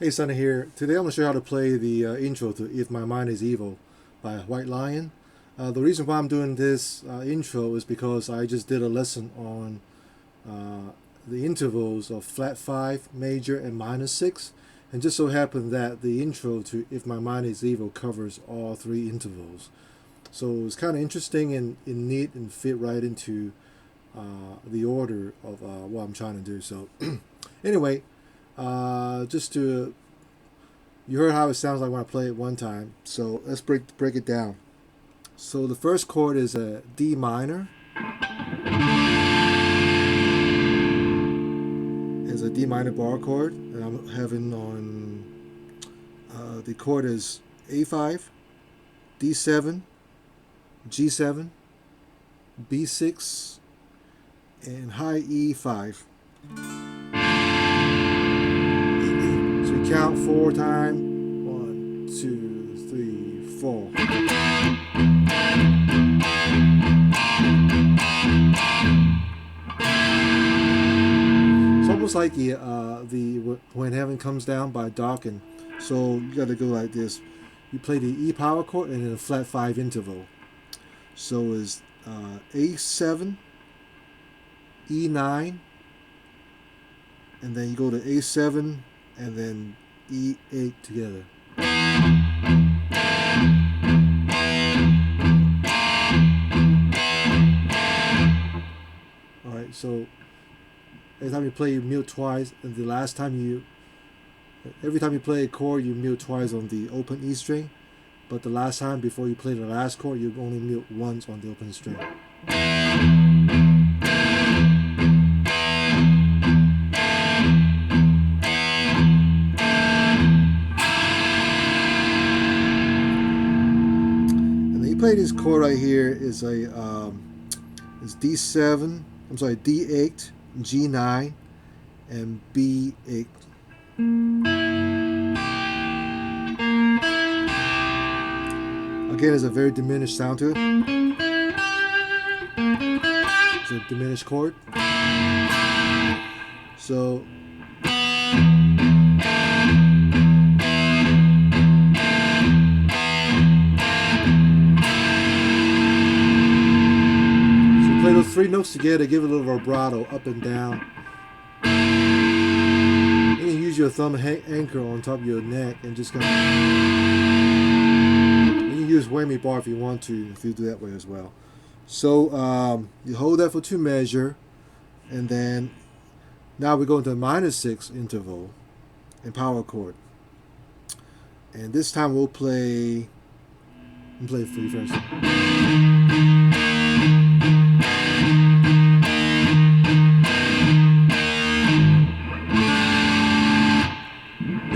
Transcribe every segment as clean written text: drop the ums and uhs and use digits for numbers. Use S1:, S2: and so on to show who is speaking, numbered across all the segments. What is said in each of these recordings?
S1: Hey, Sonny here. Today I'm going to show you how to play the intro to If My Mind Is Evil by White Lion. The reason why I'm doing this intro is because I just did a lesson on the intervals of flat 5, major, and minor 6. And just so happened that the intro to If My Mind Is Evil covers all 3 intervals. So it's kind of interesting and neat and fit right into the order of what I'm trying to do. So anyway, you heard how it sounds like when I play it one time, so let's break it down. So the first chord is a D minor. It's a D minor bar chord, and I'm having on the chord is A5, D7, G7, B6, and high E5. Count 4 times. 1, 2, 3, 4. It's almost like the When Heaven Comes Down by Dawkins. So you got to go like this. You play the E power chord and then a flat 5 interval. So it's A7, E9, and then you go to A7. And then E8 together. Alright, so every time you play, you mute twice, and every time you play a chord, you mute twice on the open E string, but the last time, before you play the last chord, you only mute once on the open string. Play this chord right here is is D7, I'm sorry, D8, G9, and B8. Again, there's a very diminished sound to it. It's a diminished chord. So play those 3 notes together, give it a little vibrato up and down. You can use your thumb anchor on top of your neck and just kind of. You can use whammy bar if you want to, if you do that way as well. So you hold that for 2 measure, and then now we go into a minor 6 interval and power chord. And this time we'll play. I'll play it for you first.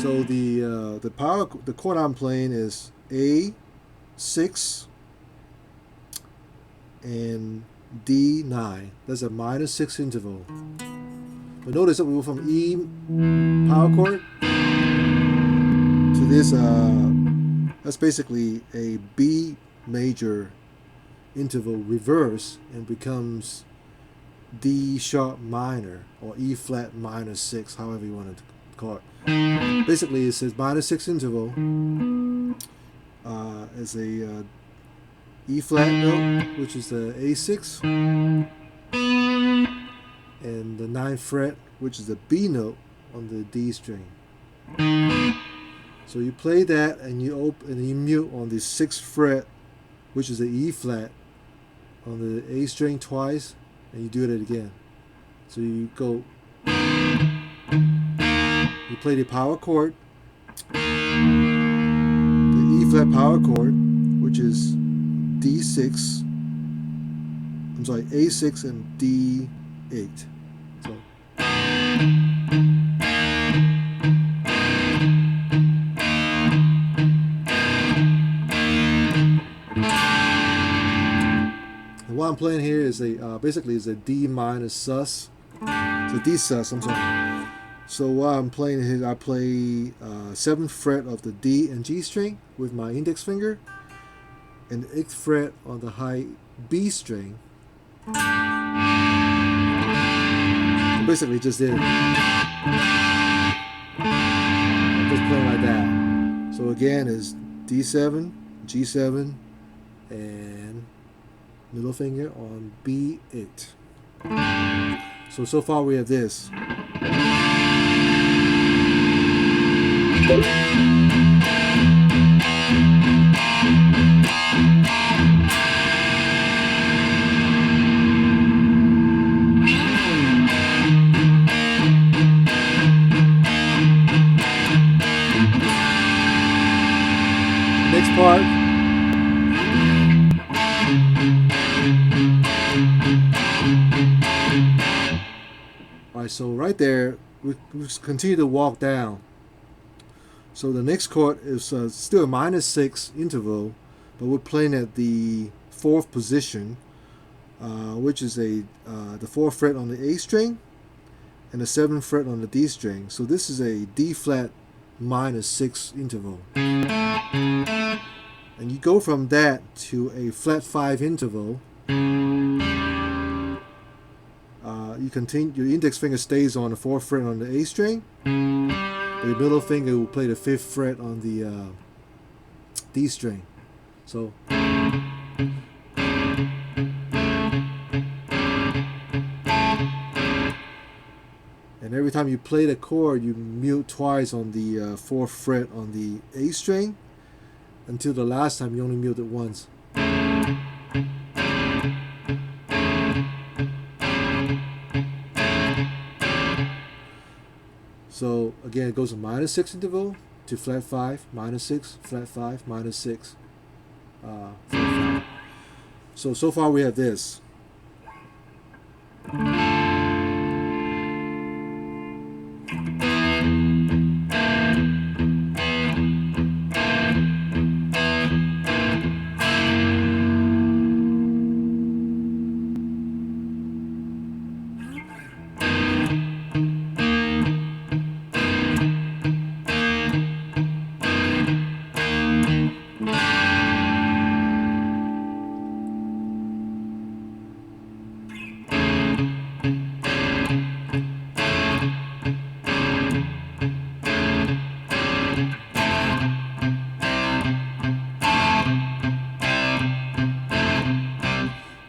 S1: So the chord I'm playing is A6 and D9. That's a minor 6 interval. But notice that we go from E power chord to this. That's basically a B major interval reverse and becomes D sharp minor or E flat minor 6, however you want to call it. Basically, it says minor 6 interval as a E flat note, which is the A6, and the 9th fret, which is the B note on the D string. So you play that, and you mute on the 6th fret, which is the E flat, on the A string twice, and you do it again. So you go. You play the power chord, the E flat power chord, which is D6. I'm sorry, A6 and D8. So. And what I'm playing here is basically is a D minor sus. It's a D sus. I'm sorry. So while I'm playing here, I play 7th fret of the D and G string with my index finger, and the 8th fret on the high B string. So basically just did it. playing like that. So again, is D7, G7, and middle finger on B8. So far we have this. Next part. Alright, so right there, we continue to walk down. So the next chord is still a -6 interval, but we're playing at the 4th position, which is the 4th fret on the A string and the 7th fret on the D string. So this is a D flat -6 interval. And you go from that to a flat 5 interval. You continue. Your index finger stays on the 4th fret on the A string. Your middle finger will play the 5th fret on the D string. So. And every time you play the chord, you mute twice on the 4th fret on the A string, until the last time you only mute it once. So again, it goes from -6 interval to flat 5, -6, flat 5, -6, flat 5. So far we have this.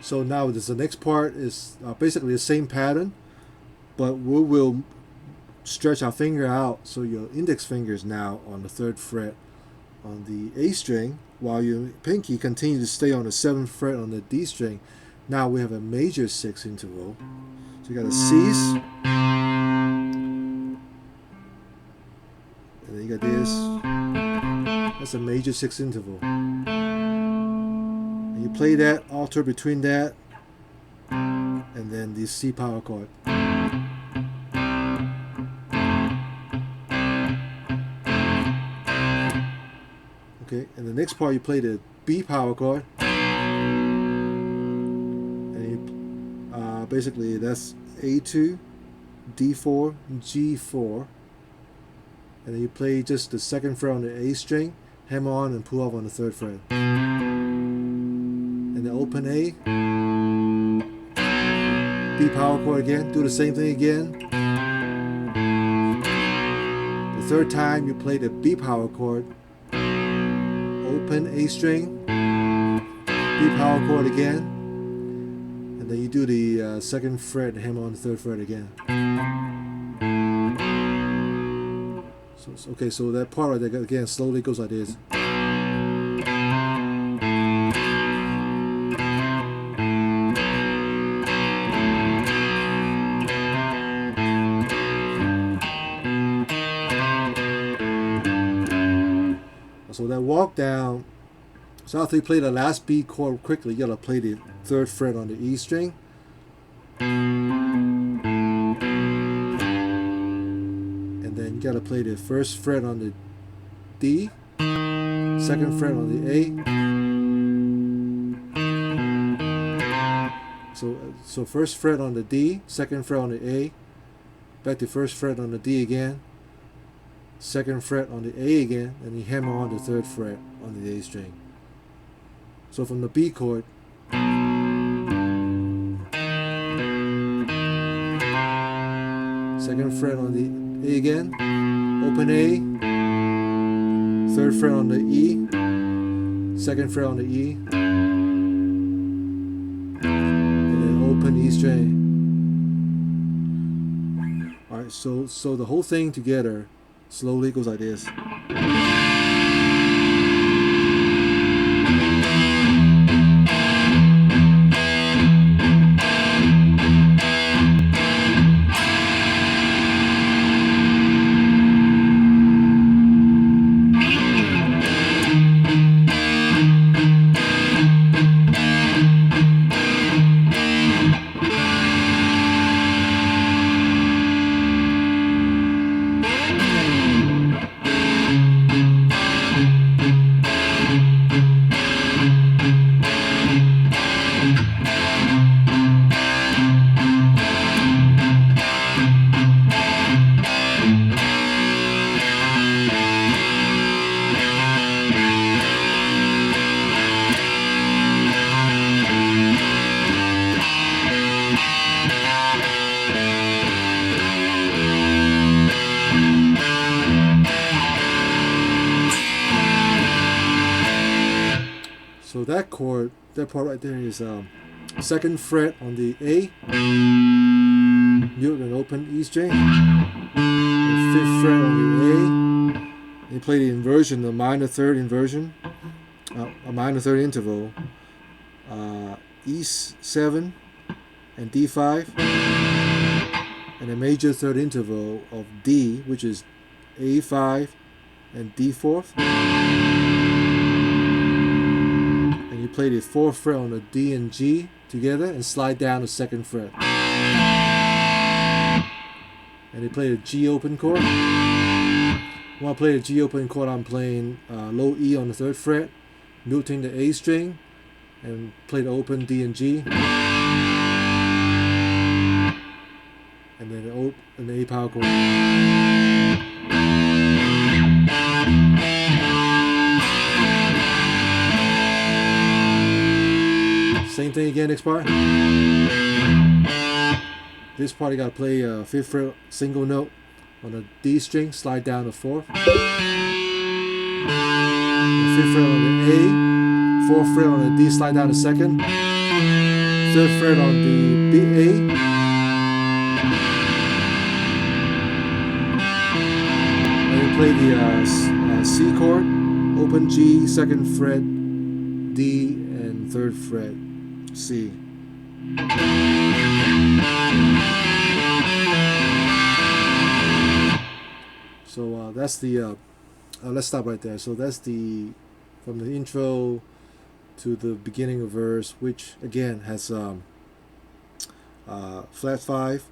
S1: So now the next part is basically the same pattern, but we will stretch our finger out, so your index finger is now on the 3rd fret on the A string, while your pinky continues to stay on the 7th fret on the D string. Now we have a major 6 interval. So you got a C's, and then you got this. That's a major 6 interval. And you play that, alter between that, and then the C power chord. Okay, and the next part you play the B power chord, and you, basically that's A2, D4, G4, and then you play just the 2nd fret on the A string, hammer on and pull off on the 3rd fret, and then open A, B power chord again, do the same thing again. The 3rd time you play the B power chord, open A string, B power chord again, and then you do the 2nd fret and hammer on the 3rd fret again. Okay, so that part right there again slowly goes like this. So that walk down, so after you play the last B chord quickly, you gotta play the 3rd fret on the E string. And then you gotta play the 1st fret on the D, 2nd fret on the A. So 1st fret on the D, 2nd fret on the A, back to 1st fret on the D again, 2nd fret on the A again, and you hammer on the 3rd fret on the A string. So from the B chord, 2nd fret on the A again, open A, third fret on the E, second fret on the E, and then open E string. Alright, so the whole thing together slowly goes like this. So that chord, that part right there is second fret on the A, mute and open E string, and fifth fret on the A. You play the inversion, the minor third inversion, a minor third interval, E7 and D5, and a major third interval of D, which is A5 and D4. You play the fourth fret on the D and G together and slide down the second fret. And you play the G open chord. When I play the G open chord, I'm playing low E on the third fret, muting the A string, and play the open D and G. And then the A power chord. Same thing again, next part. This part you gotta play a fifth fret single note on the D string, slide down the fourth. The fifth fret on the A, fourth fret on the D, slide down the second. Third fret on the B, A. And you play the C chord, open G, second fret, D, and third fret, C. So that's the, let's stop right there. So that's from the intro to the beginning of verse, which again has flat 5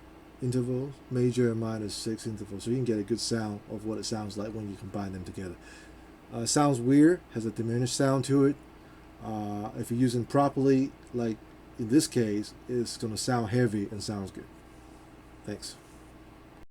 S1: intervals, major and minor 6 intervals. So you can get a good sound of what it sounds like when you combine them together. It sounds weird, has a diminished sound to it. If you're using properly, like in this case, it's going to sound heavy and sounds good. Thanks.